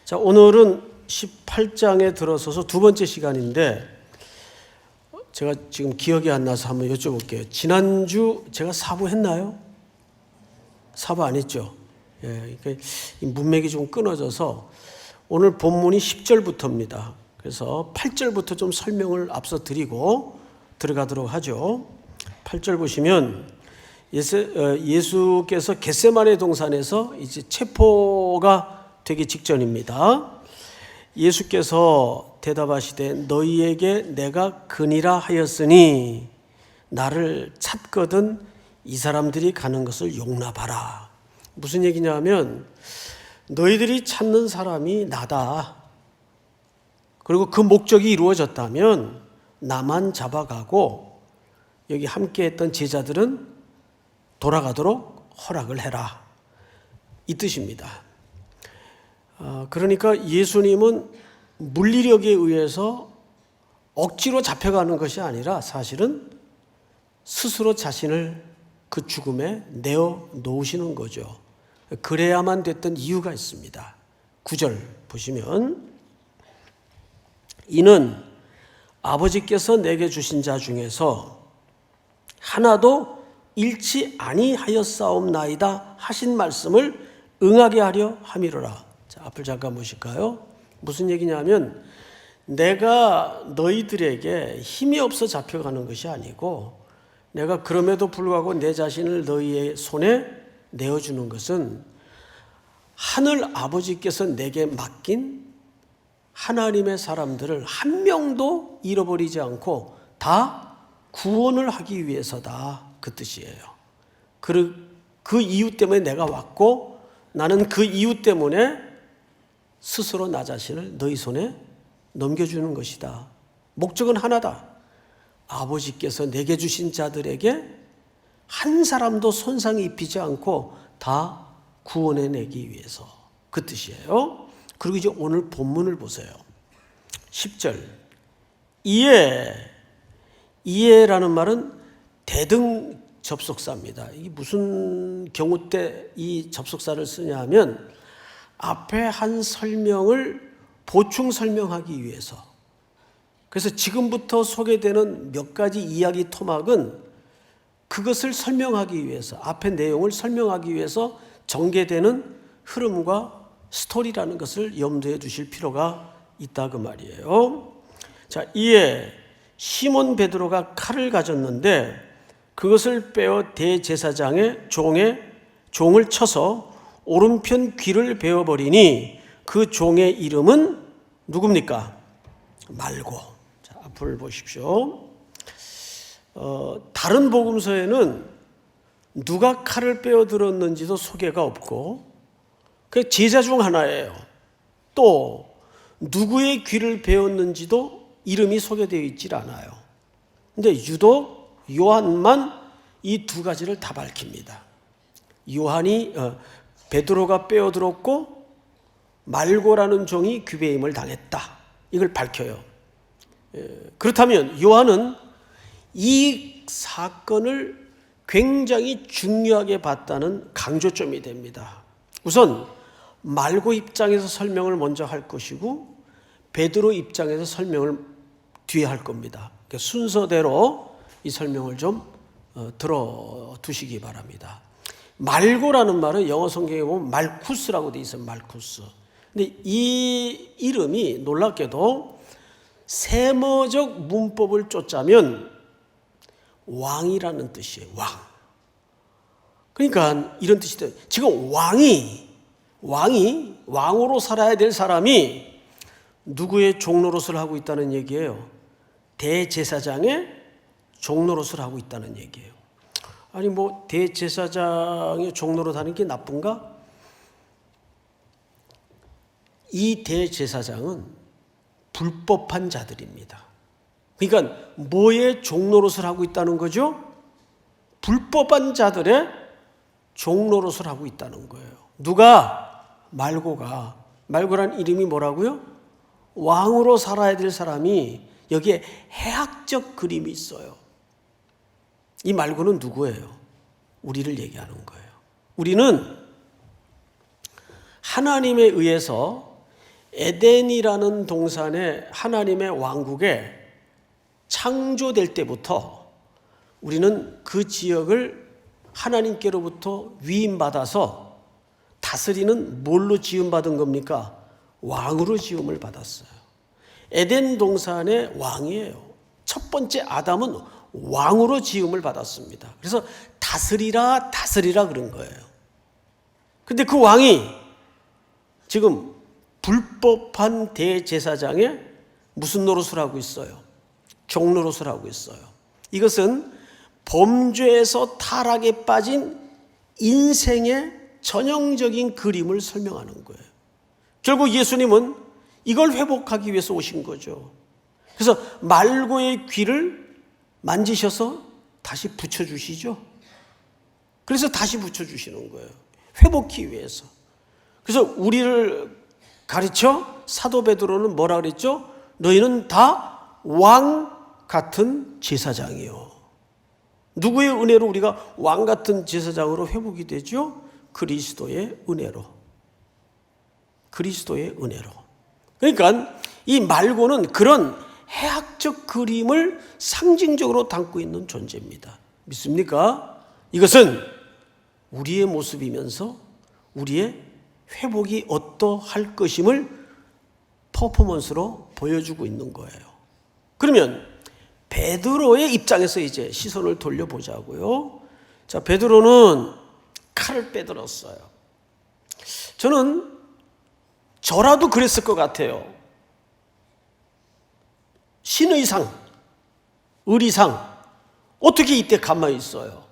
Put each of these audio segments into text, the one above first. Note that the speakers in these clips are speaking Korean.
자, 오늘은 18장에 들어서서 두 번째 시간인데 제가 지금 기억이 안 나서 한번 여쭤볼게요. 지난주 제가 사부 했나요? 사부 안 했죠? 예, 이 문맥이 좀 끊어져서 오늘 본문이 10절부터입니다. 그래서 8절부터 좀 설명을 앞서 드리고 들어가도록 하죠. 8절 보시면 예수께서 겟세마네 동산에서 이제 체포가 되기 직전입니다. 예수께서 대답하시되 너희에게 내가 근이라 하였으니 나를 찾거든 이 사람들이 가는 것을 용납하라. 무슨 얘기냐면 너희들이 찾는 사람이 나다. 그리고 그 목적이 이루어졌다면 나만 잡아가고 여기 함께했던 제자들은 돌아가도록 허락을 해라. 이 뜻입니다. 그러니까 예수님은 물리력에 의해서 억지로 잡혀가는 것이 아니라 사실은 스스로 자신을 그 죽음에 내어 놓으시는 거죠. 그래야만 됐던 이유가 있습니다. 9절 보시면 이는 아버지께서 내게 주신 자 중에서 하나도 잃지 아니하였사옵나이다 하신 말씀을 응하게 하려 함이로라. 자, 앞을 잠깐 보실까요? 무슨 얘기냐면 내가 너희들에게 힘이 없어 잡혀가는 것이 아니고 내가 그럼에도 불구하고 내 자신을 너희의 손에 내어주는 것은 하늘 아버지께서 내게 맡긴 하나님의 사람들을 한 명도 잃어버리지 않고 다 구원을 하기 위해서다. 그 뜻이에요. 그 이유 때문에 내가 왔고 나는 그 이유 때문에 스스로 나 자신을 너희 손에 넘겨주는 것이다. 목적은 하나다. 아버지께서 내게 주신 자들에게 한 사람도 손상이 입히지 않고 다 구원해내기 위해서. 그 뜻이에요. 그리고 이제 오늘 본문을 보세요. 10절 이해라는 말은 대등 접속사입니다. 이게 무슨 경우 때 이 접속사를 쓰냐 하면 앞에 한 설명을 보충 설명하기 위해서. 그래서 지금부터 소개되는 몇 가지 이야기 토막은 그것을 설명하기 위해서, 앞의 내용을 설명하기 위해서 전개되는 흐름과 스토리라는 것을 염두에 두실 필요가 있다 그 말이에요. 자, 이에 시몬 베드로가 칼을 가졌는데 그것을 빼어 대제사장의 종을 쳐서 오른편 귀를 베어버리니 그 종의 이름은 누굽니까? 말고. 자, 앞을 보십시오. 다른 복음서에는 누가 칼을 빼어들었는지도 소개가 없고 그 제자 중 하나예요. 또 누구의 귀를 베었는지도 이름이 소개되어 있질 않아요. 근데 유독 요한만 이 두 가지를 다 밝힙니다. 요한이 베드로가 빼어들었고 말고라는 종이 귀배임을 당했다. 이걸 밝혀요. 그렇다면 요한은 이 사건을 굉장히 중요하게 봤다는 강조점이 됩니다. 우선 말고 입장에서 설명을 먼저 할 것이고 베드로 입장에서 설명을 뒤에 할 겁니다. 순서대로 이 설명을 좀 들어두시기 바랍니다. 말고라는 말은 영어 성경에 보면 말쿠스라고 되어 있어요. 말쿠스. 근데 이 이름이 놀랍게도 세머적 문법을 쫓자면 왕이라는 뜻이에요. 그러니까 이런 뜻이 돼요. 지금 왕으로 살아야 될 사람이 누구의 종노릇을 하고 있다는 얘기예요? 대제사장의 종노릇을 하고 있다는 얘기예요. 아니 대제사장의 종노릇 하는 게 나쁜가? 이 대제사장은 불법한 자들입니다. 그러니까 뭐의 종노릇을 하고 있다는 거죠? 불법한 자들의 종노릇을 하고 있다는 거예요. 누가? 말고란 이름이 뭐라고요? 왕으로 살아야 될 사람이 여기에 해학적 그림이 있어요. 이 말고는 누구예요? 우리를 얘기하는 거예요. 우리는 하나님에 의해서 에덴이라는 동산에 하나님의 왕국에 창조될 때부터 우리는 그 지역을 하나님께로부터 위임받아서 다스리는 뭘로 지음받은 겁니까? 왕으로 지음을 받았어요. 에덴 동산의 왕이에요. 첫 번째 아담은 왕으로 지음을 받았습니다. 그래서 다스리라 그런 거예요. 근데 그 왕이 지금 불법한 대제사장에 무슨 노릇을 하고 있어요? 종노릇을 하고 있어요. 이것은 범죄에서 타락에 빠진 인생의 전형적인 그림을 설명하는 거예요. 결국 예수님은 이걸 회복하기 위해서 오신 거죠. 그래서 말고의 귀를 만지셔서 다시 붙여주시죠. 그래서 다시 붙여주시는 거예요. 회복하기 위해서. 그래서 우리를 가르쳐 사도 베드로는 뭐라 그랬죠? 너희는 다 왕 같은 제사장이요. 누구의 은혜로 우리가 왕 같은 제사장으로 회복이 되죠? 그리스도의 은혜로. 그리스도의 은혜로. 그러니까 이 말고는 그런 해학적 그림을 상징적으로 담고 있는 존재입니다. 믿습니까? 이것은 우리의 모습이면서 우리의 회복이 어떠할 것임을 퍼포먼스로 보여주고 있는 거예요. 그러면 베드로의 입장에서 이제 시선을 돌려보자고요. 자, 베드로는 칼을 빼들었어요. 저라도 그랬을 것 같아요. 신의 상, 의리상, 어떻게 이때 가만히 있어요?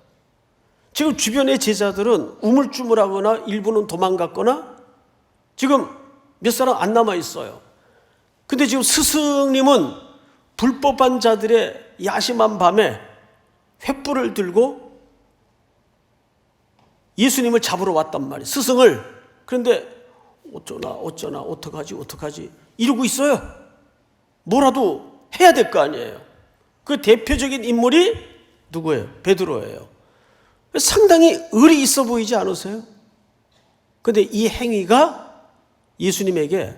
지금 주변의 제자들은 우물쭈물하거나 일부는 도망갔거나 지금 몇 사람 안 남아 있어요. 근데 지금 스승님은 불법한 자들의 야심한 밤에 횃불을 들고 예수님을 잡으러 왔단 말이에요. 스승을. 그런데 어쩌나 어떡하지 이러고 있어요. 뭐라도 해야 될 거 아니에요. 그 대표적인 인물이 누구예요? 베드로예요. 상당히 의리 있어 보이지 않으세요? 그런데 이 행위가 예수님에게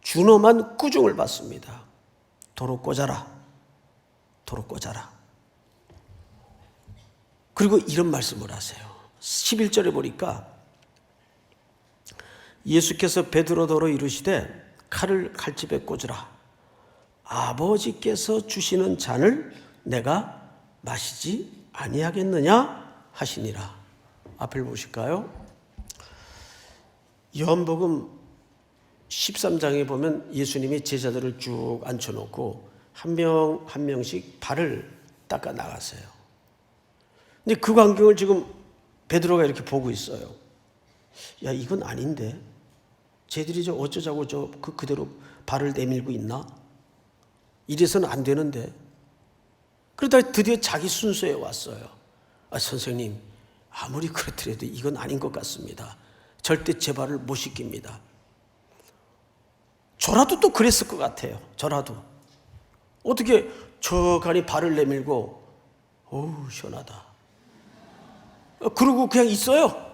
준엄한 꾸중을 받습니다. 도로 꽂아라. 그리고 이런 말씀을 하세요. 11절에 보니까 예수께서 베드로더러 이르시되 칼을 칼집에 꽂으라. 아버지께서 주시는 잔을 내가 마시지 아니하겠느냐 하시니라. 앞을 보실까요? 요한복음 13장에 보면 예수님이 제자들을 쭉 앉혀놓고 한 명 한 명씩 발을 닦아 나가세요. 근데 그 광경을 지금 베드로가 이렇게 보고 있어요. 야, 이건 아닌데 쟤들이 어쩌자고 그대로 발을 내밀고 있나? 이래서는 안 되는데. 그러다 드디어 자기 순서에 왔어요. 선생님, 아무리 그렇더라도 이건 아닌 것 같습니다. 절대 제 발을 못 씻깁니다. 저라도 또 그랬을 것 같아요. 저라도. 어떻게 저간이 발을 내밀고 어우 시원하다 그러고 그냥 있어요.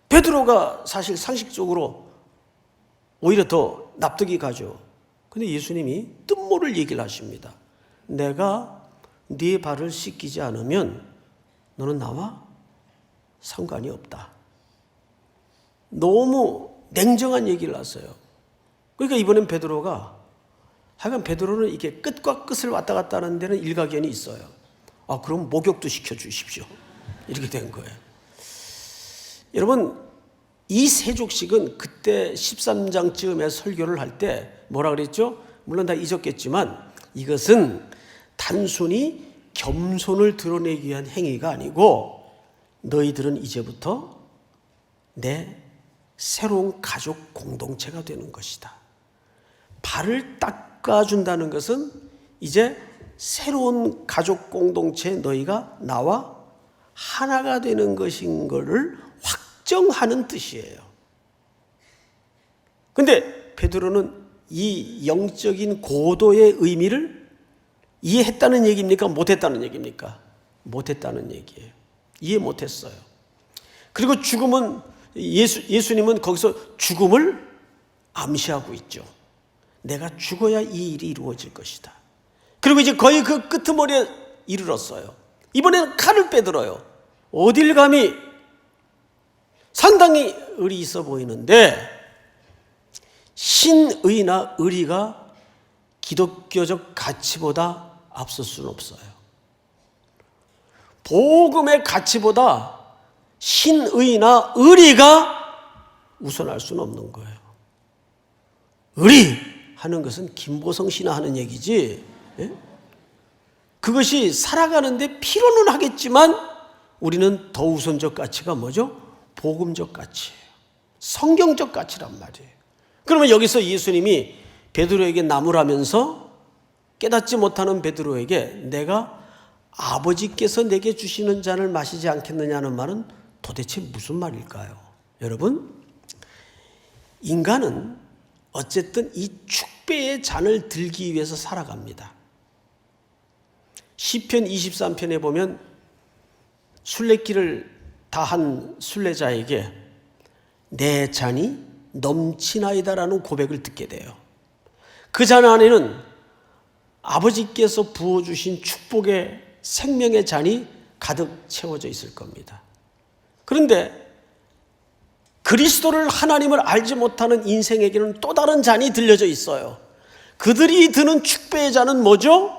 베드로가 사실 상식적으로 오히려 더 납득이 가죠. 근데 예수님이 뜻모를 얘기를 하십니다. 내가 네 발을 씻기지 않으면 너는 나와 상관이 없다. 너무 냉정한 얘기를 하세요. 그러니까 이번엔 베드로가 하여간 베드로는 이게 끝과 끝을 왔다 갔다 하는 데는 일가견이 있어요. 그럼 목욕도 시켜주십시오. 이렇게 된 거예요. 여러분, 이 세족식은 그때 13장쯤에 설교를 할 때 뭐라 그랬죠? 물론 다 잊었겠지만 이것은 단순히 겸손을 드러내기 위한 행위가 아니고 너희들은 이제부터 내 새로운 가족 공동체가 되는 것이다. 발을 닦아준다는 것은 이제 새로운 가족 공동체 너희가 나와 하나가 되는 것인 것을 확정하는 뜻이에요. 그런데 베드로는 이 영적인 고도의 의미를 이해했다는 얘기입니까? 못했다는 얘기입니까? 못했다는 얘기예요. 이해 못했어요. 그리고 죽음은 예수님은 거기서 죽음을 암시하고 있죠. 내가 죽어야 이 일이 이루어질 것이다. 그리고 이제 거의 그 끄트머리에 이르렀어요. 이번에는 칼을 빼들어요. 어딜 감히, 상당히 의리 있어 보이는데 신의나 의리가 기독교적 가치보다 앞설 수는 없어요. 복음의 가치보다 신의나 의리가 우선할 수는 없는 거예요. 의리 하는 것은 김보성 씨나 하는 얘기지, 예? 그것이 살아가는데 필요는 하겠지만 우리는 더 우선적 가치가 뭐죠? 복음적 가치예요. 성경적 가치란 말이에요. 그러면 여기서 예수님이 베드로에게 나무라면서 깨닫지 못하는 베드로에게 내가 아버지께서 내게 주시는 잔을 마시지 않겠느냐는 말은 도대체 무슨 말일까요? 여러분, 인간은 어쨌든 이 축배의 잔을 들기 위해서 살아갑니다. 시편 23편에 보면 순례길을 다한 순례자에게 내 잔이 넘치나이다라는 고백을 듣게 돼요. 그 잔 안에는 아버지께서 부어주신 축복의 생명의 잔이 가득 채워져 있을 겁니다. 그런데 그리스도를, 하나님을 알지 못하는 인생에게는 또 다른 잔이 들려져 있어요. 그들이 드는 축배의 잔은 뭐죠?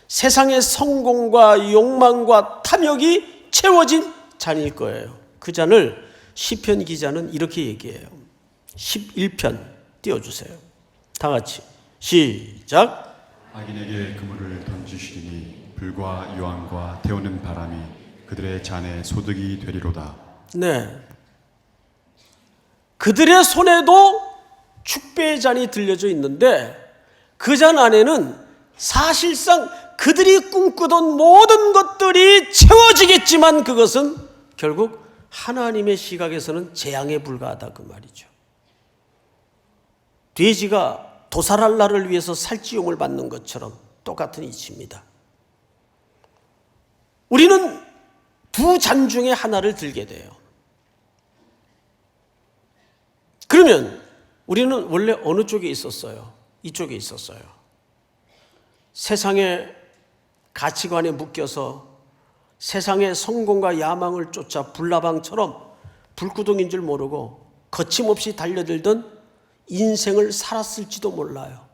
세상의 성공과 욕망과 탐욕이 채워진 잔일 거예요. 그 잔을 시편 기자는 이렇게 얘기해요. 11편 띄워주세요. 다 같이 시작. 악인에게 그물을 던지시리니 불과 유황과 태우는 바람이 그들의 잔에 소득이 되리로다. 네, 그들의 손에도 축배의 잔이 들려져 있는데 그 잔 안에는 사실상 그들이 꿈꾸던 모든 것들이 채워지겠지만 그것은 결국 하나님의 시각에서는 재앙에 불과하다 그 말이죠. 돼지가 도살할 위해서 살찌움을 받는 것처럼 똑같은 이치입니다. 우리는 두 잔 중에 하나를 들게 돼요. 그러면 우리는 원래 어느 쪽에 있었어요? 이쪽에 있었어요. 세상의 가치관에 묶여서 세상의 성공과 야망을 쫓아 불나방처럼 불구덩인 줄 모르고 거침없이 달려들던 인생을 살았을지도 몰라요.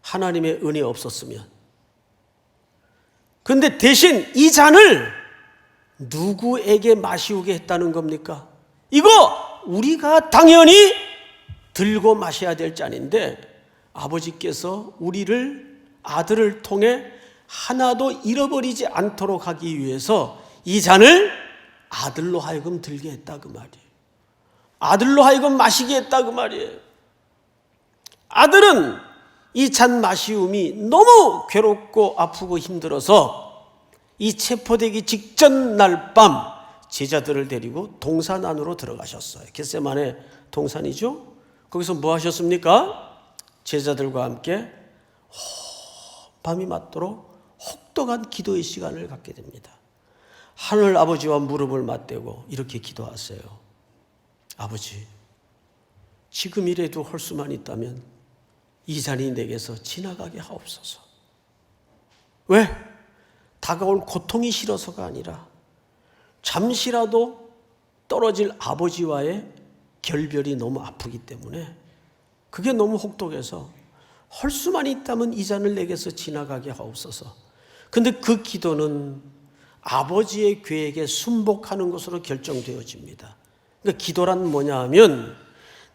하나님의 은혜 없었으면. 그런데 대신 이 잔을 누구에게 마시우게 했다는 겁니까? 이거 우리가 당연히 들고 마셔야 될 잔인데 아버지께서 우리를, 아들을 통해 하나도 잃어버리지 않도록 하기 위해서 이 잔을 아들로 하여금 들게 했다 그 말이에요. 아들로 하여금 마시게 했다 그 말이에요. 아들은 이 잔 마시움이 너무 괴롭고 아프고 힘들어서 이 체포되기 직전 날 밤 제자들을 데리고 동산 안으로 들어가셨어요. 겟세마네 동산이죠. 거기서 뭐 하셨습니까? 제자들과 함께 밤이 맞도록 혹독한 기도의 시간을 갖게 됩니다. 하늘 아버지와 무릎을 맞대고 이렇게 기도하세요. 아버지, 지금이라도 할 수만 있다면 이 잔이 내게서 지나가게 하옵소서. 왜? 다가올 고통이 싫어서가 아니라 잠시라도 떨어질 아버지와의 결별이 너무 아프기 때문에 그게 너무 혹독해서 할 수만 있다면 이 잔을 내게서 지나가게 하옵소서. 근데 그 기도는 아버지의 계획에 순복하는 것으로 결정되어집니다. 그러니까 기도란 뭐냐 하면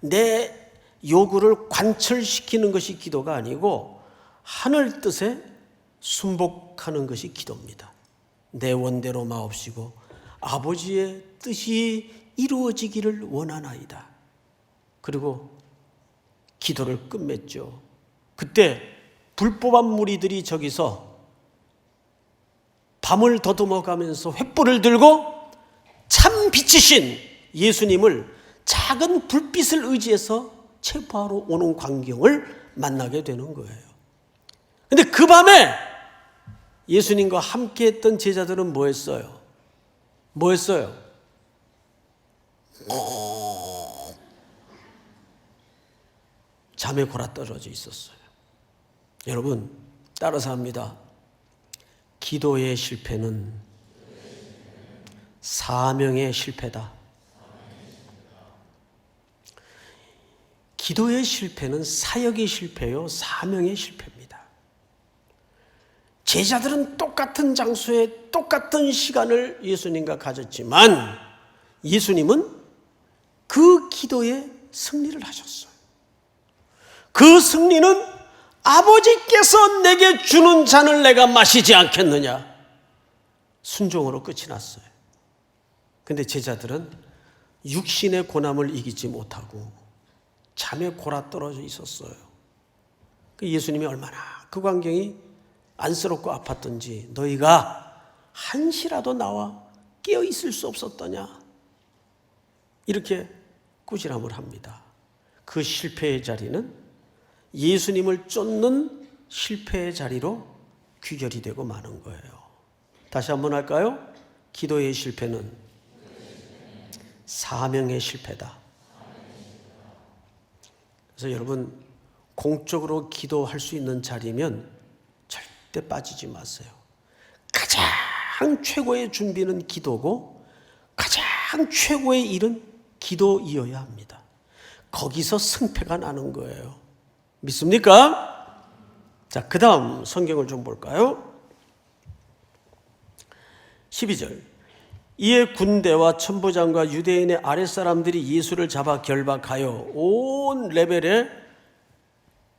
내 요구를 관철시키는 것이 기도가 아니고 하늘 뜻에 순복하는 것이 기도입니다. 내 원대로 마옵시고 아버지의 뜻이 이루어지기를 원하나이다. 그리고 기도를 끝맺죠. 그때 불법한 무리들이 저기서 밤을 더듬어가면서 횃불을 들고 참 빛이신 예수님을 작은 불빛을 의지해서 체포하러 오는 광경을 만나게 되는 거예요. 그런데 그 밤에 예수님과 함께 했던 제자들은 뭐 했어요? 뭐 했어요? 잠에 골아 떨어져 있었어요. 여러분, 따라서 합니다. 기도의 실패는 사명의 실패다. 기도의 실패는 사역의 실패요, 사명의 실패입니다. 제자들은 똑같은 장소에 똑같은 시간을 예수님과 가졌지만 예수님은 그 기도에 승리를 하셨어요. 그 승리는 아버지께서 내게 주는 잔을 내가 마시지 않겠느냐, 순종으로 끝이 났어요. 근데 제자들은 육신의 고난을 이기지 못하고 잠에 골아 떨어져 있었어요. 예수님이 얼마나 그 광경이 안쓰럽고 아팠던지, 너희가 한시라도 나와 깨어 있을 수 없었더냐, 이렇게 꾸지람을 합니다. 그 실패의 자리는 예수님을 쫓는 실패의 자리로 귀결이 되고 마는 거예요. 다시 한번 할까요? 기도의 실패는 사명의 실패다. 그래서 여러분, 공적으로 기도할 수 있는 자리면 절대 빠지지 마세요. 가장 최고의 준비는 기도고 가장 최고의 일은 기도이어야 합니다. 거기서 승패가 나는 거예요. 믿습니까? 자, 그 다음 성경을 좀 볼까요? 12절. 이에 군대와 천부장과 유대인의 아랫사람들이 예수를 잡아 결박하여 온 레벨의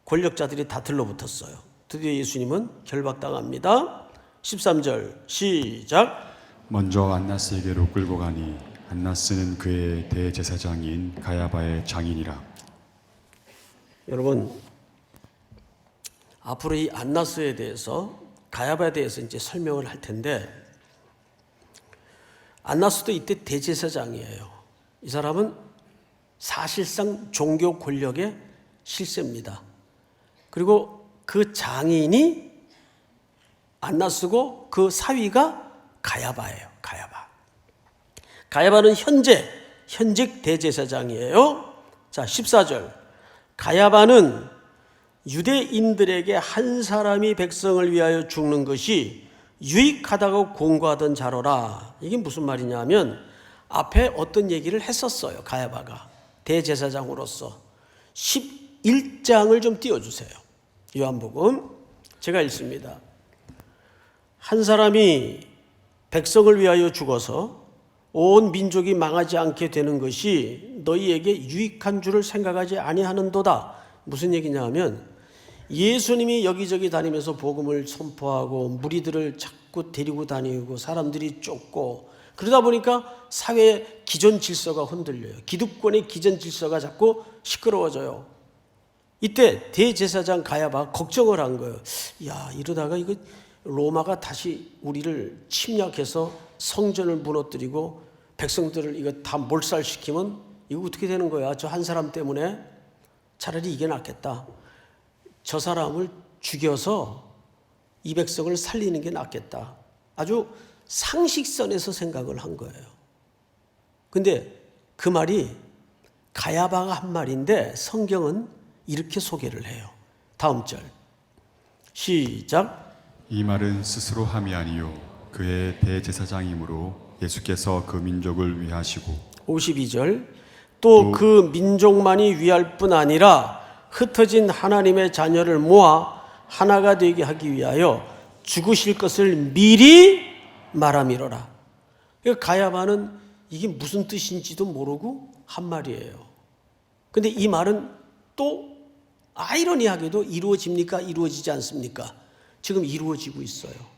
권력자들이 다 들러붙었어요. 드디어 예수님은 결박당합니다. 13절 시작. 먼저 안나스에게로 끌고 가니 안나스는 그의 대제사장인 가야바의 장인이라. 여러분, 앞으로 이 안나스에 대해서, 가야바에 대해서 이제 설명을 할 텐데, 안나스도 이때 대제사장이에요. 이 사람은 사실상 종교 권력의 실세입니다. 그리고 그 장인이 안나스고 그 사위가 가야바예요. 가야바는 현직 대제사장이에요. 자, 14절. 가야바는 유대인들에게 한 사람이 백성을 위하여 죽는 것이 유익하다고 공고하던 자로라. 이게 무슨 말이냐면 앞에 어떤 얘기를 했었어요. 가야바가 대제사장으로서. 11장을 좀 띄워주세요. 요한복음 제가 읽습니다. 한 사람이 백성을 위하여 죽어서 온 민족이 망하지 않게 되는 것이 너희에게 유익한 줄을 생각하지 아니하는도다. 무슨 얘기냐 하면 예수님이 여기저기 다니면서 복음을 선포하고 무리들을 자꾸 데리고 다니고 사람들이 쫓고 그러다 보니까 사회의 기존 질서가 흔들려요. 기득권의 기존 질서가 자꾸 시끄러워져요. 이때 대제사장 가야바가 걱정을 한 거예요. 야, 이러다가 이거 로마가 다시 우리를 침략해서 성전을 무너뜨리고 백성들을 이거 다 몰살시키면 이거 어떻게 되는 거야? 저 한 사람 때문에. 차라리 이게 낫겠다. 저 사람을 죽여서 이 백성을 살리는 게 낫겠다. 아주 상식선에서 생각을 한 거예요. 근데 그 말이 가야바가 한 말인데 성경은 이렇게 소개를 해요. 다음 절 시작. 이 말은 스스로 함이 아니요 그의 대제사장이므로 예수께서 그 민족을 위하시고. 52절. 또 그 민족만이 위할 뿐 아니라 흩어진 하나님의 자녀를 모아 하나가 되게 하기 위하여 죽으실 것을 미리 말함이로라. 가야바는 이게 무슨 뜻인지도 모르고 한 말이에요. 근데 이 말은 또 아이러니하게도 이루어집니까? 이루어지지 않습니까? 지금 이루어지고 있어요.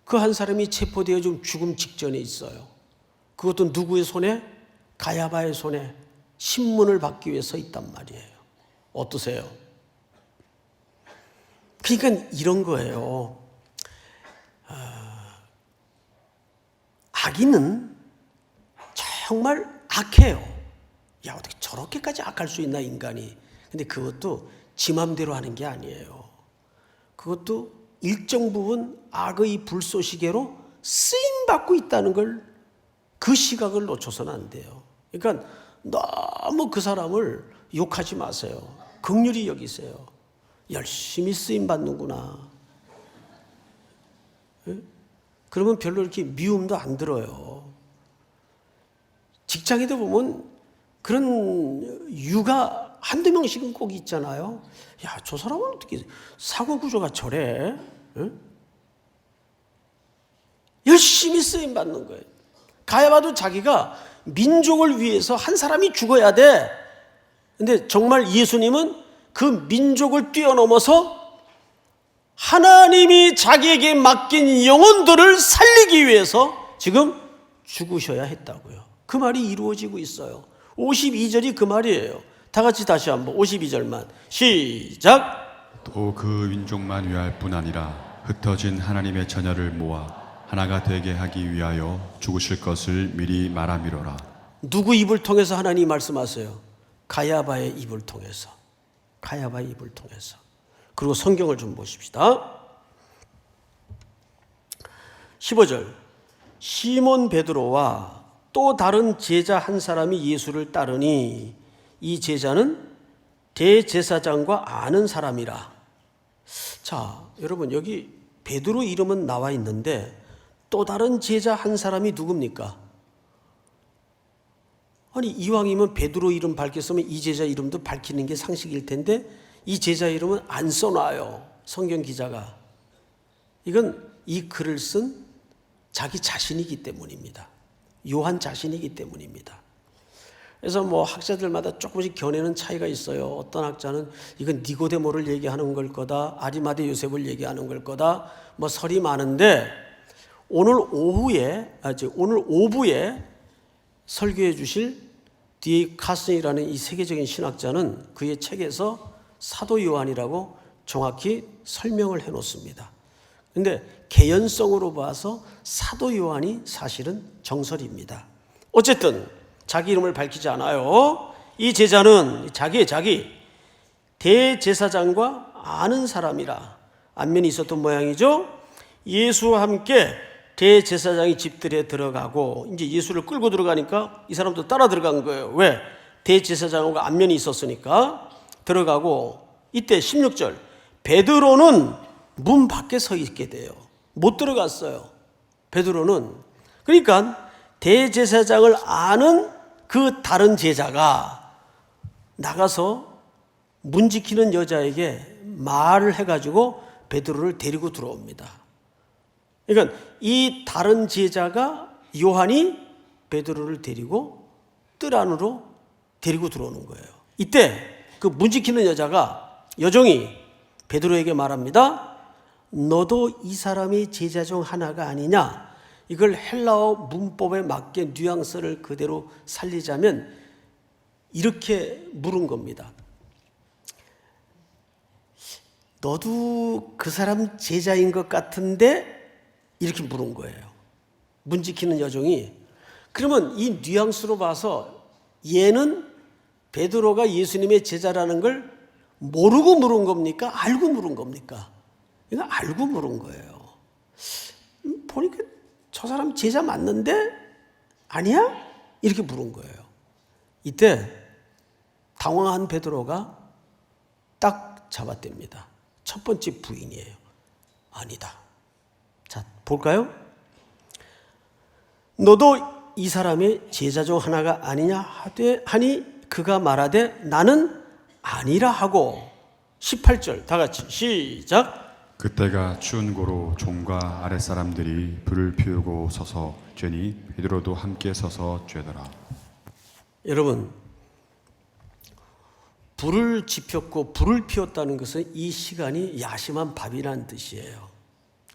그 한 사람이 체포되어 좀 죽음 직전에 있어요. 그것도 누구의 손에? 가야바의 손에 신문을 받기 위해서 있단 말이에요. 어떠세요? 그러니까 이런 거예요. 악인은 정말 악해요. 야, 어떻게 저렇게까지 악할 수 있나 인간이. 근데 그것도 지 맘대로 하는 게 아니에요. 그것도 일정 부분 악의 불쏘시개로 쓰임받고 있다는 걸, 그 시각을 놓쳐서는 안 돼요. 그러니까 너무 그 사람을 욕하지 마세요. 긍휼히 여기세요. 열심히 쓰임 받는구나. 예? 그러면 별로 이렇게 미움도 안 들어요. 직장에도 보면 그런 유가 한두 명씩은 꼭 있잖아요. 야, 저 사람은 어떻게 사고 구조가 저래? 예? 열심히 쓰임 받는 거예요. 가야바도 자기가 민족을 위해서 한 사람이 죽어야 돼. 근데 정말 예수님은 그 민족을 뛰어넘어서 하나님이 자기에게 맡긴 영혼들을 살리기 위해서 지금 죽으셔야 했다고요. 그 말이 이루어지고 있어요. 52절이 그 말이에요. 다 같이 다시 한번 52절만 시작. 또 그 민족만 위할 뿐 아니라 흩어진 하나님의 자녀를 모아 하나가 되게 하기 위하여 죽으실 것을 미리 말함이로라. 누구 입을 통해서 하나님이 말씀하세요? 가야바의 입을 통해서. 가야바의 입을 통해서. 그리고 성경을 좀 보십시다. 15절. 시몬 베드로와 또 다른 제자 한 사람이 예수를 따르니 이 제자는 대제사장과 아는 사람이라. 자, 여러분 여기 베드로 이름은 나와 있는데 또 다른 제자 한 사람이 누굽니까? 아니 이왕이면 베드로 이름 밝혔으면 이 제자 이름도 밝히는 게 상식일 텐데 이 제자 이름은 안 써놔요. 성경 기자가. 이건 이 글을 쓴 자기 자신이기 때문입니다. 요한 자신이기 때문입니다. 그래서 뭐 학자들마다 조금씩 견해는 차이가 있어요. 어떤 학자는 이건 니고데모를 얘기하는 걸 거다. 아리마대 요셉을 얘기하는 걸 거다. 뭐 설이 많은데 오늘 오후에 설교해 주실 D. 카슨이라는 이 세계적인 신학자는 그의 책에서 사도 요한이라고 정확히 설명을 해놓습니다. 그런데 개연성으로 봐서 사도 요한이 사실은 정설입니다. 어쨌든 자기 이름을 밝히지 않아요. 이 제자는 자기 대제사장과 아는 사람이라 안면이 있었던 모양이죠. 예수와 함께 대제사장이 집들에 들어가고 이제 예수를 끌고 들어가니까 이 사람도 따라 들어간 거예요. 왜? 대제사장과 안면이 있었으니까 들어가고 이때 16절 베드로는 문 밖에 서 있게 돼요. 못 들어갔어요. 베드로는. 그러니까 대제사장을 아는 그 다른 제자가 나가서 문 지키는 여자에게 말을 해가지고 베드로를 데리고 들어옵니다. 그러니까 이 다른 제자가 요한이 베드로를 데리고 뜰 안으로 데리고 들어오는 거예요. 이때 그 문 지키는 여자가 여종이 베드로에게 말합니다. 너도 이 사람이 제자 중 하나가 아니냐? 이걸 헬라어 문법에 맞게 뉘앙스를 그대로 살리자면 이렇게 물은 겁니다. 너도 그 사람 제자인 것 같은데? 이렇게 물은 거예요. 문 지키는 여종이. 그러면 이 뉘앙스로 봐서 얘는 베드로가 예수님의 제자라는 걸 모르고 물은 겁니까? 알고 물은 겁니까? 이거 알고 물은 거예요. 보니까 저 사람 제자 맞는데? 아니야? 이렇게 물은 거예요. 이때 당황한 베드로가 딱 잡아댑니다. 첫 번째 부인이에요. 아니다. 자, 볼까요? 너도 이 사람의 제자 중 하나가 아니냐 하니 그가 말하되 나는 아니라 하고 18절 다 같이 시작. 그때가 추운 고로 종과 아랫사람들이 불을 피우고 서서 쬐니 베드로도 함께 서서 쬐더라. 여러분 불을 지폈고 불을 피웠다는 것은 이 시간이 야심한 밤이라는 뜻이에요.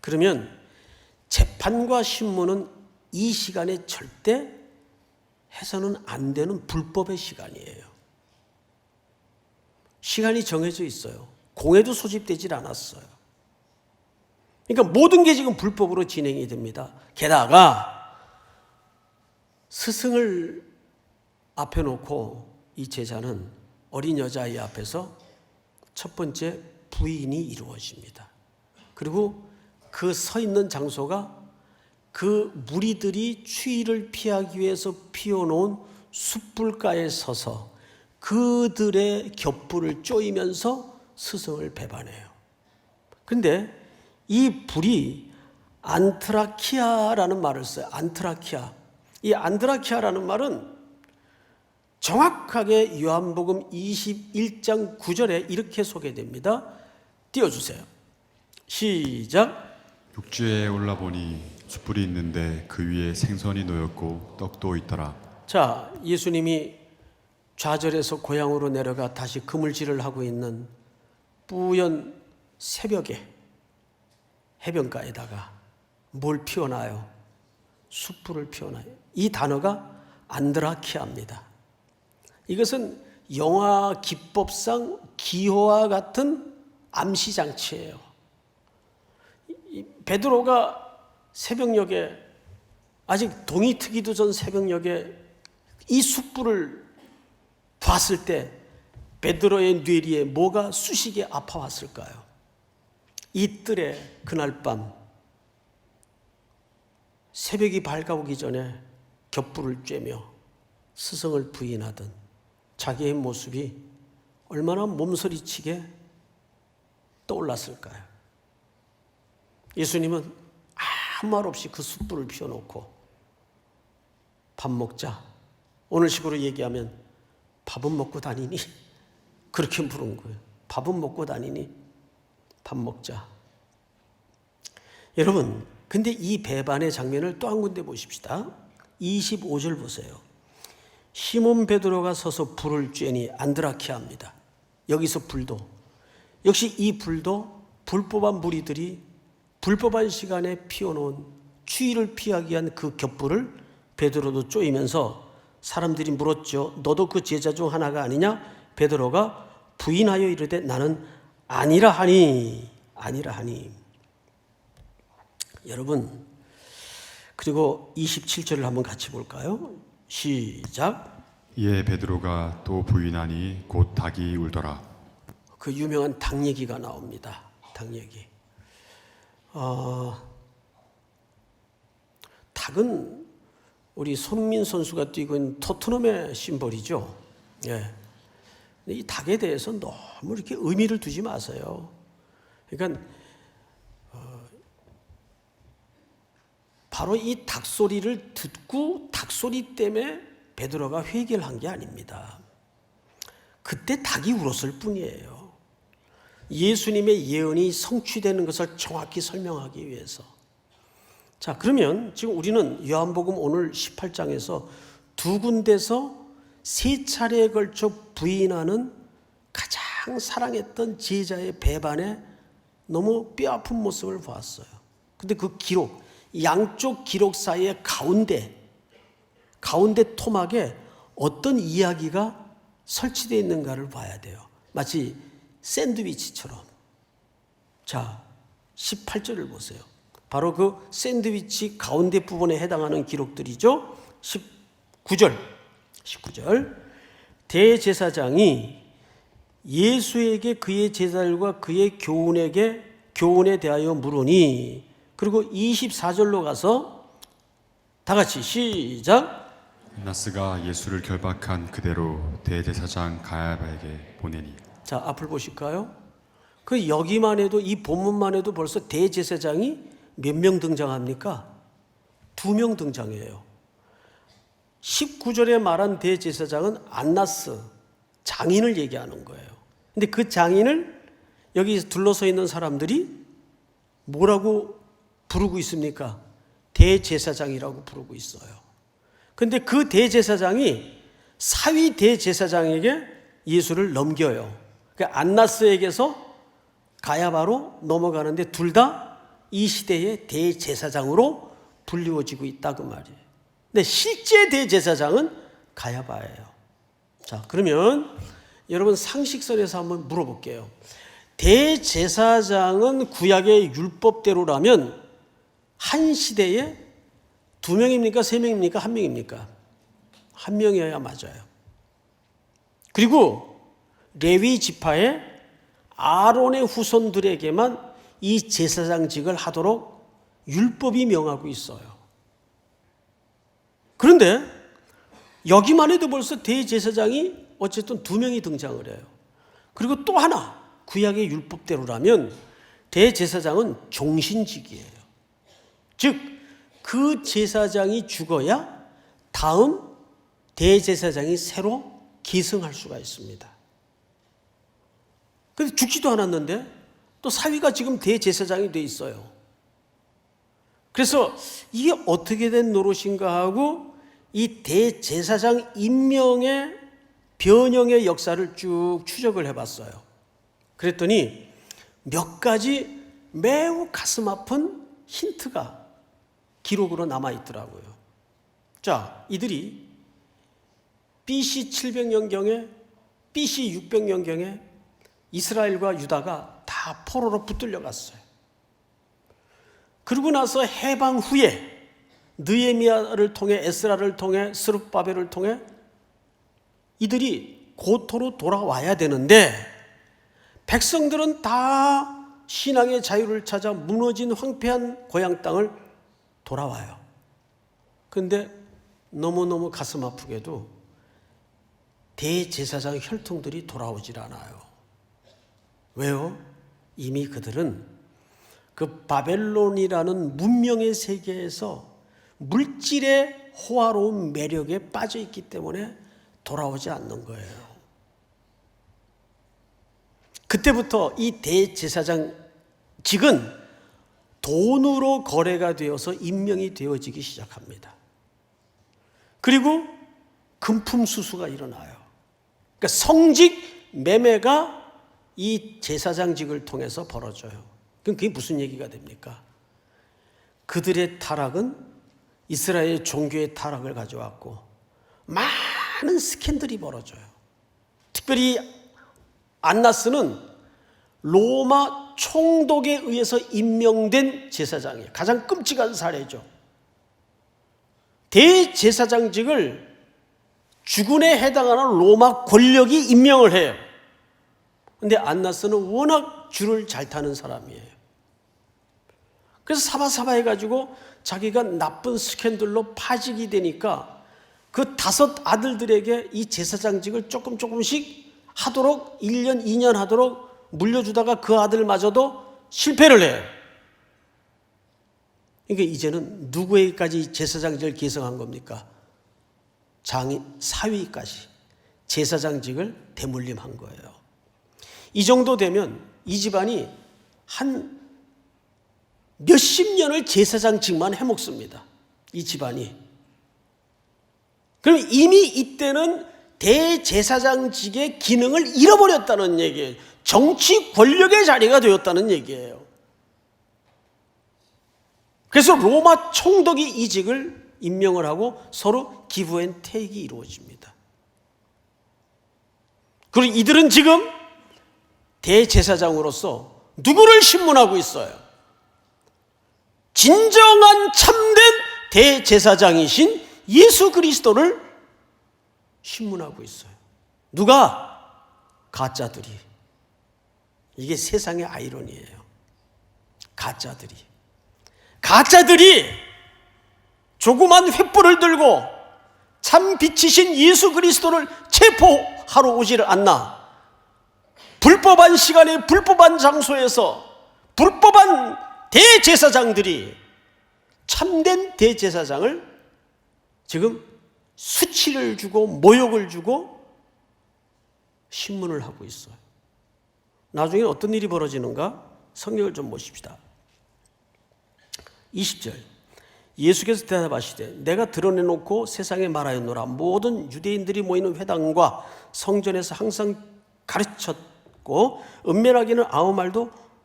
그러면 재판과 신문은 이 시간에 절대 해서는 안 되는 불법의 시간이에요. 시간이 정해져 있어요. 공회도 소집되질 않았어요. 그러니까 모든 게 지금 불법으로 진행이 됩니다. 게다가 스승을 앞에 놓고 이 제자는 어린 여자아이 앞에서 첫 번째 부인이 이루어집니다. 그리고 그 서 있는 장소가 그 무리들이 추위를 피하기 위해서 피워놓은 숯불가에 서서 그들의 겹불을 쪼이면서 스승을 배반해요. 그런데 이 불이 안트라키아라는 말을 써요. 안트라키아. 이 안트라키아라는 말은 정확하게 요한복음 21장 9절에 이렇게 소개됩니다. 띄워주세요. 시작. 육지에 올라보니 숯불이 있는데 그 위에 생선이 놓였고 떡도 있더라. 자, 예수님이 좌절해서 고향으로 내려가 다시 그물질을 하고 있는 뿌연 새벽에 해변가에다가 뭘 피워놔요? 숯불을 피워놔요. 이 단어가 안드라키아입니다. 이것은 영화 기법상 기호와 같은 암시장치예요. 베드로가 새벽녘에, 아직 동이 트기도 전 새벽녘에 이 숯불을 봤을 때 베드로의 뇌리에 뭐가 쑤시게 아파왔을까요? 이 뜰에 그날 밤 새벽이 밝아오기 전에 겹불을 쬐며 스승을 부인하던 자기의 모습이 얼마나 몸서리치게 떠올랐을까요? 예수님은 아무 말 없이 그 숯불을 피워놓고 밥 먹자. 오늘식으로 얘기하면 밥은 먹고 다니니? 그렇게 물은 거예요. 밥은 먹고 다니니? 밥 먹자. 여러분, 근데 이 배반의 장면을 또 한 군데 보십시다. 25절 보세요. 시몬 베드로가 서서 불을 쬐니 안드라키아입니다. 여기서 불도, 역시 이 불도 불법한 무리들이 불법한 시간에 피워놓은 추위를 피하기 위한 그 겹불을 베드로도 쪼이면서 사람들이 물었죠. 너도 그 제자 중 하나가 아니냐? 베드로가 부인하여 이르되 나는 아니라 하니. 여러분, 그리고 27절을 한번 같이 볼까요? 시작. 이에 베드로가 또 부인하니 곧 닭이 울더라. 그 유명한 닭 얘기가 나옵니다. 닭 얘기. 닭은 우리 손민 선수가 뛰고 있는 토트넘의 심벌이죠. 예. 이 닭에 대해서 너무 이렇게 의미를 두지 마세요. 그러니까 바로 이 닭소리를 듣고 닭소리 때문에 베드로가 회개를 한 게 아닙니다. 그때 닭이 울었을 뿐이에요. 예수님의 예언이 성취되는 것을 정확히 설명하기 위해서. 자, 그러면 지금 우리는 요한복음 오늘 18장에서 두 군데서 세 차례에 걸쳐 부인하는 가장 사랑했던 제자의 배반에 너무 뼈아픈 모습을 보았어요. 근데 그 기록, 양쪽 기록 사이의 가운데 토막에 어떤 이야기가 설치되어 있는가를 봐야 돼요. 마치 샌드위치처럼. 자, 18절을 보세요. 바로 그 샌드위치 가운데 부분에 해당하는 기록들이죠. 19절. 대제사장이 예수에게 그의 제자들과 그의 교훈에 대하여 물으니, 그리고 24절로 가서 다 같이 시작. 나스가 예수를 결박한 그대로 대제사장 가야바에게 보내니. 자, 앞을 보실까요? 그 여기만 해도, 이 본문만 해도 벌써 대제사장이 몇 명 등장합니까? 2명 등장해요. 19절에 말한 대제사장은 안나스, 장인을 얘기하는 거예요. 근데 그 장인을 여기 둘러서 있는 사람들이 뭐라고 부르고 있습니까? 대제사장이라고 부르고 있어요. 근데 그 대제사장이 사위 대제사장에게 예수를 넘겨요. 그러니까 안나스에게서 가야바로 넘어가는데 둘 다 이 시대의 대제사장으로 불리워지고 있다 그 말이에요. 근데 실제 대제사장은 가야바예요. 자, 그러면 여러분 상식선에서 한번 물어볼게요. 대제사장은 구약의 율법대로라면 한 시대에 2명입니까? 3명입니까? 1명입니까? 1명이어야 맞아요. 그리고 레위 지파의 아론의 후손들에게만 이 제사장직을 하도록 율법이 명하고 있어요. 그런데 여기만 해도 벌써 대제사장이 어쨌든 두 명이 등장을 해요. 그리고 또 하나, 구약의 율법대로라면 대제사장은 종신직이에요. 즉, 그 제사장이 죽어야 다음 대제사장이 새로 기승할 수가 있습니다. 근데 죽지도 않았는데 또 사위가 지금 대제사장이 돼 있어요. 그래서 이게 어떻게 된 노릇인가 하고 이 대제사장 임명의 변형의 역사를 쭉 추적을 해봤어요. 그랬더니 몇 가지 매우 가슴 아픈 힌트가 기록으로 남아있더라고요. 자, 이들이 BC 700년경에 BC 600년경에 이스라엘과 유다가 다 포로로 붙들려 갔어요. 그러고 나서 해방 후에 느헤미야를 통해 에스라를 통해 스룹바벨을 통해 이들이 고토로 돌아와야 되는데 백성들은 다 신앙의 자유를 찾아 무너진 황폐한 고향 땅을 돌아와요. 그런데 너무너무 가슴 아프게도 대제사장 혈통들이 돌아오질 않아요. 왜요? 이미 그들은 그 바벨론이라는 문명의 세계에서 물질의 호화로운 매력에 빠져 있기 때문에 돌아오지 않는 거예요. 그때부터 이 대제사장직은 돈으로 거래가 되어서 임명이 되어지기 시작합니다. 그리고 금품수수가 일어나요. 그러니까 성직 매매가 이 제사장직을 통해서 벌어져요. 그럼 그게 무슨 얘기가 됩니까? 그들의 타락은 이스라엘 종교의 타락을 가져왔고 많은 스캔들이 벌어져요. 특별히 안나스는 로마 총독에 의해서 임명된 제사장이에요. 가장 끔찍한 사례죠. 대제사장직을 주군에 해당하는 로마 권력이 임명을 해요. 그런데 안나스는 워낙 줄을 잘 타는 사람이에요. 그래서 사바사바 해가지고 자기가 나쁜 스캔들로 파직이 되니까 그 5 아들들에게 이 제사장직을 조금씩 하도록 1년, 2년 하도록 물려주다가 그 아들마저도 실패를 해요. 그러니까 이제는 누구에게까지 제사장직을 계승한 겁니까? 사위까지 제사장직을 대물림한 거예요. 이 정도 되면 이 집안이 한 몇십 년을 제사장직만 해먹습니다. 이 집안이. 그럼 이미 이때는 대제사장직의 기능을 잃어버렸다는 얘기예요. 정치 권력의 자리가 되었다는 얘기예요. 그래서 로마 총독이 이 직을 임명을 하고 서로 기브앤테이크가 이루어집니다. 그리고 이들은 지금 대제사장으로서 누구를 신문하고 있어요? 진정한 참된 대제사장이신 예수 그리스도를 신문하고 있어요. 누가? 가짜들이. 이게 세상의 아이러니예요. 가짜들이 조그만 횃불을 들고 참 빛이신 예수 그리스도를 체포하러 오지를 않나. 불법한 시간에 불법한 장소에서 불법한 대제사장들이 참된 대제사장을 지금 수치를 주고 모욕을 주고 신문을 하고 있어요. 나중에 어떤 일이 벌어지는가? 성경을 좀 보십시다. 20절 예수께서 대답하시되 내가 드러내놓고 세상에 말하였노라. 모든 유대인들이 모이는 회당과 성전에서 항상 가르쳤고 은밀하게는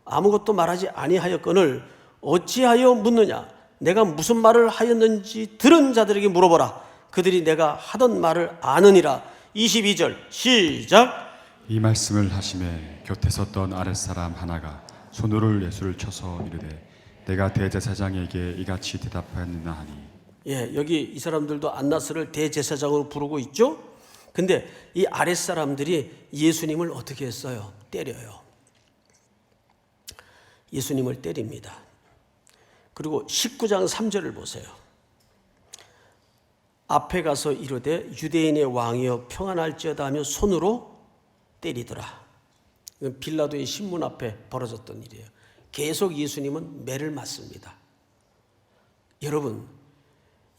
아무것도 말하지 아니하였거늘 어찌하여 묻느냐. 내가 무슨 말을 하였는지 들은 자들에게 물어보라. 그들이 내가 하던 말을 아느니라. 22절 시작. 이 말씀을 하심에 곁에 섰던 아랫사람 하나가 손으로 예수를 쳐서 이르되 내가 대제사장에게 이같이 대답하였느냐 하니. 예, 여기 이 사람들도 안나스를 대제사장으로 부르고 있죠. 근데 이 아랫사람들이 예수님을 어떻게 했어요? 때려요. 예수님을 때립니다. 그리고 19장 3절을 보세요. 앞에 가서 이르되 유대인의 왕이여 평안할지어다 하며 손으로 때리더라. 이건 빌라도의 신문 앞에 벌어졌던 일이에요. 계속 예수님은 매를 맞습니다. 여러분,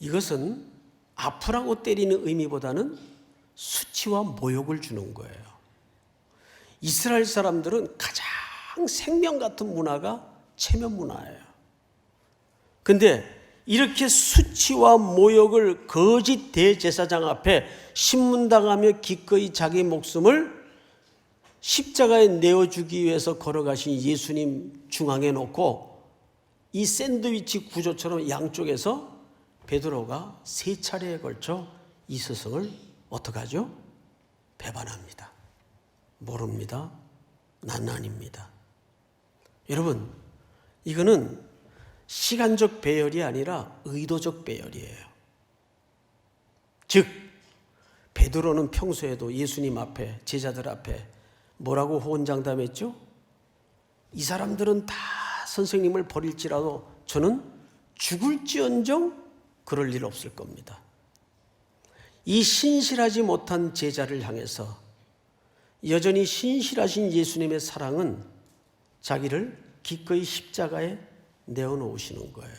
이것은 아프라고 때리는 의미보다는 수치와 모욕을 주는 거예요. 이스라엘 사람들은 가장 생명 같은 문화가 체면 문화예요. 근데 이렇게 수치와 모욕을 거짓 대제사장 앞에 신문당하며 기꺼이 자기 목숨을 십자가에 내어주기 위해서 걸어가신 예수님 중앙에 놓고 이 샌드위치 구조처럼 양쪽에서 베드로가 3차례에 걸쳐 이 스승을 어떻게 하죠? 배반합니다. 모릅니다. 난 아닙니다. 여러분, 이거는 시간적 배열이 아니라 의도적 배열이에요. 즉, 베드로는 평소에도 예수님 앞에, 제자들 앞에 뭐라고 호언장담했죠? 이 사람들은 다 선생님을 버릴지라도 저는 죽을지언정 그럴 일 없을 겁니다. 이 신실하지 못한 제자를 향해서 여전히 신실하신 예수님의 사랑은 자기를 기꺼이 십자가에 내어놓으시는 거예요.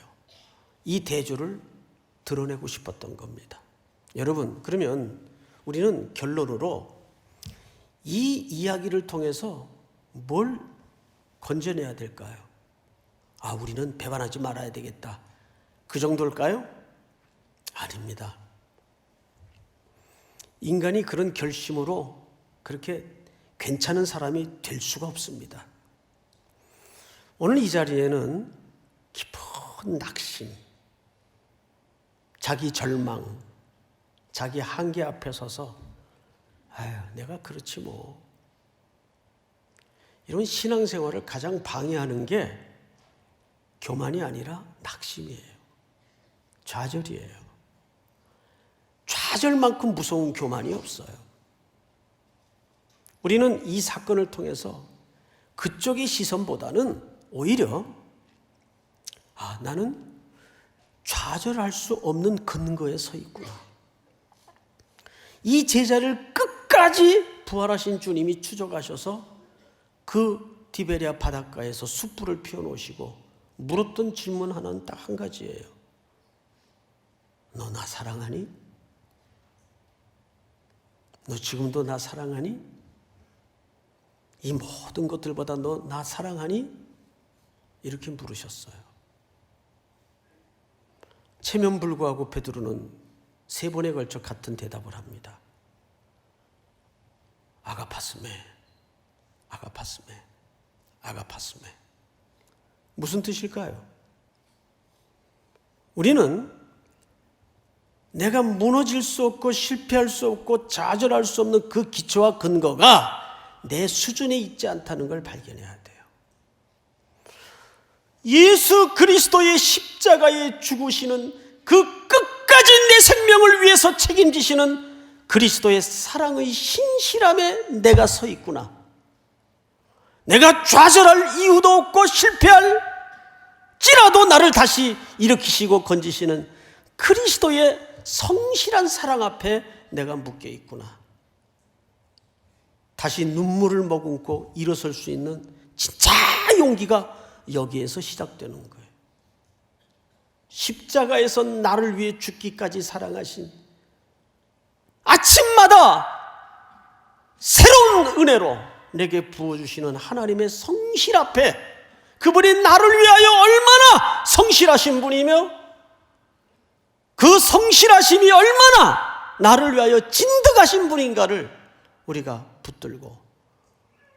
이 대조를 드러내고 싶었던 겁니다. 여러분, 그러면 우리는 결론으로 이 이야기를 통해서 뭘 건져내야 될까요? 우리는 배반하지 말아야 되겠다. 그 정도일까요? 아닙니다. 인간이 그런 결심으로 그렇게 괜찮은 사람이 될 수가 없습니다. 오늘 이 자리에는 깊은 낙심, 자기 절망, 자기 한계 앞에 서서 내가 그렇지 뭐, 이런 신앙생활을 가장 방해하는 게 교만이 아니라 낙심이에요. 좌절이에요. 좌절만큼 무서운 교만이 없어요. 우리는 이 사건을 통해서 그쪽의 시선보다는 오히려 나는 좌절할 수 없는 근거에 서 있구나. 이 제자를 끝까지 부활하신 주님이 추적하셔서 그 디베랴 바닷가에서 숯불을 피워놓으시고 물었던 질문 하나는 딱 한 가지예요. 너 나 사랑하니? 너 지금도 나 사랑하니? 이 모든 것들보다 너 나 사랑하니? 이렇게 물으셨어요. 체면불구하고 베드로는 3번에 걸쳐 같은 대답을 합니다. 아가파스메, 아가파스메, 아가파스메. 무슨 뜻일까요? 우리는 내가 무너질 수 없고 실패할 수 없고 좌절할 수 없는 그 기초와 근거가 내 수준에 있지 않다는 걸 발견해야 돼요. 예수 그리스도의 십자가에 죽으시는 그 끝까지 내 생명을 위해서 책임지시는 그리스도의 사랑의 신실함에 내가 서 있구나. 내가 좌절할 이유도 없고 실패할지라도 나를 다시 일으키시고 건지시는 그리스도의 성실한 사랑 앞에 내가 묶여 있구나. 다시 눈물을 머금고 일어설 수 있는 진짜 용기가 여기에서 시작되는 거예요. 십자가에서 나를 위해 죽기까지 사랑하신, 아침마다 새로운 은혜로 내게 부어주시는 하나님의 성실 앞에, 그분이 나를 위하여 얼마나 성실하신 분이며 그 성실하심이 얼마나 나를 위하여 진득하신 분인가를 우리가 붙들고,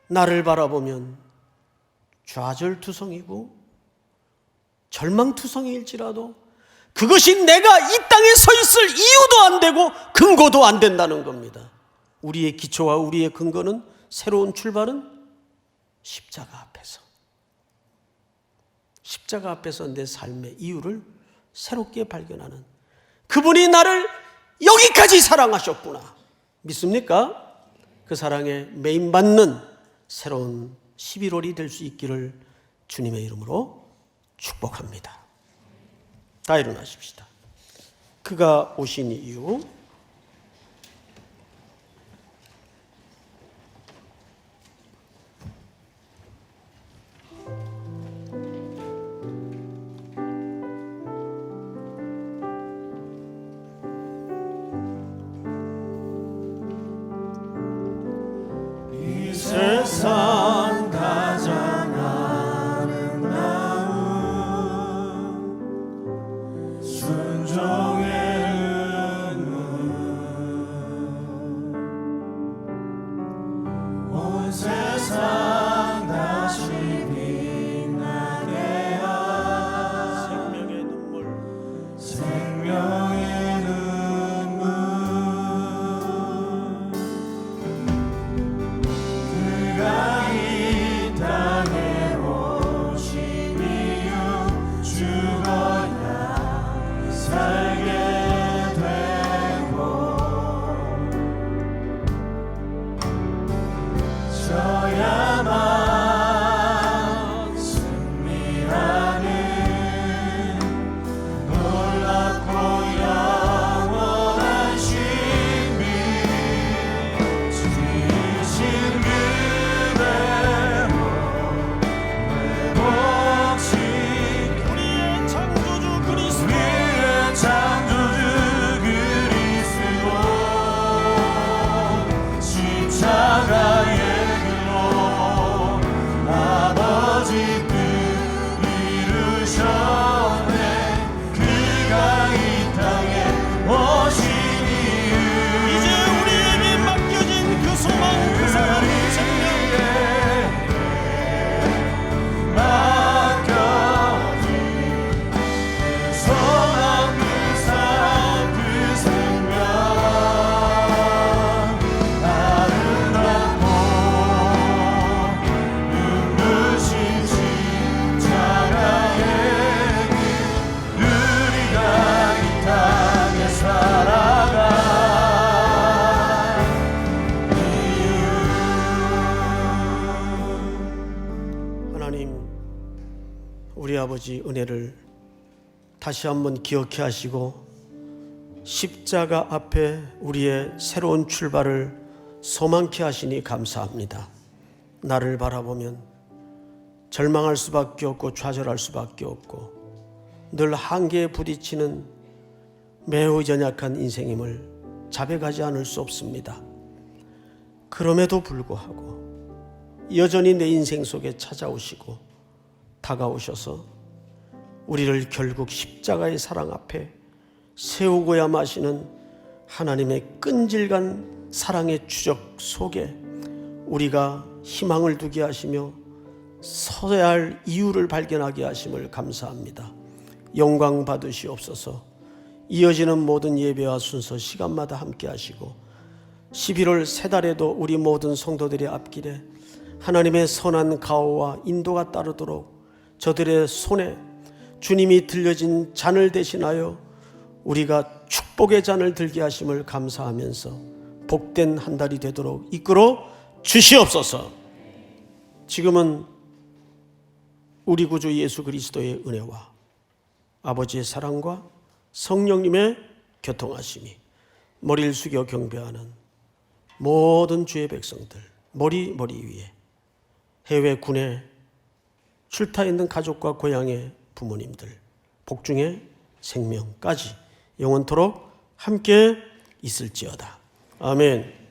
나를 바라보면 좌절투성이고 절망투성이일지라도 그것이 내가 이 땅에 서 있을 이유도 안 되고 근거도 안 된다는 겁니다. 우리의 기초와 우리의 근거는, 새로운 출발은 십자가 앞에서, 십자가 앞에서 내 삶의 이유를 새롭게 발견하는, 그분이 나를 여기까지 사랑하셨구나. 믿습니까? 그 사랑에 매인받는 새로운 11월이 될 수 있기를 주님의 이름으로 축복합니다. 다 일어나십시다. 그가 오신 이유, 이 세상 가장 아름다운 순종의 온 세상 다시 빛나게 한 생명의 눈물, 생명의 눈물 그가 이 땅에 오신 이유 죽어야 살게 되고 져야만 승리하는 놀랍고 영원한 신비 지신 그대로 회복시 우리의 창조주 그리스도, 우리의 창조주 그리스도 십자가의 길로 아버지 뜻 이루셨네. 그가 이 땅에 오신 이유 이제 우리에게 맡겨진 그 소망, 그 사랑, 그 생명, 맡겨진 그 소망 그 사랑 그 생명 아름답고 눈부신 십자가의 길 우리가 이 땅에 살아갈 이유 하나님, 우리 아버지 은혜를 다시 한번 기억해 하시고 십자가 앞에 우리의 새로운 출발을 소망케 하시니 감사합니다. 나를 바라보면 절망할 수밖에 없고 좌절할 수밖에 없고 늘 한계에 부딪히는 매우 연약한 인생임을 자백하지 않을 수 없습니다. 그럼에도 불구하고 여전히 내 인생 속에 찾아오시고 다가오셔서 우리를 결국 십자가의 사랑 앞에 세우고야 마시는 하나님의 끈질간 사랑의 추적 속에 우리가 희망을 두게 하시며 서야 할 이유를 발견하게 하심을 감사합니다. 영광 받으시옵소서. 이어지는 모든 예배와 순서 시간마다 함께 하시고 11월 세 달에도 우리 모든 성도들의 앞길에 하나님의 선한 가호와 인도가 따르도록 저들의 손에 주님이 들려진 잔을 대신하여 우리가 축복의 잔을 들게 하심을 감사하면서 복된 한 달이 되도록 이끌어 주시옵소서. 지금은 우리 구주 예수 그리스도의 은혜와 아버지의 사랑과 성령님의 교통하심이 머리를 숙여 경배하는 모든 주의 백성들 머리 위에 해외 군에 출타 있는 가족과 고향의 부모님들 복중의 생명까지 영원토록 함께 있을지어다. 아멘.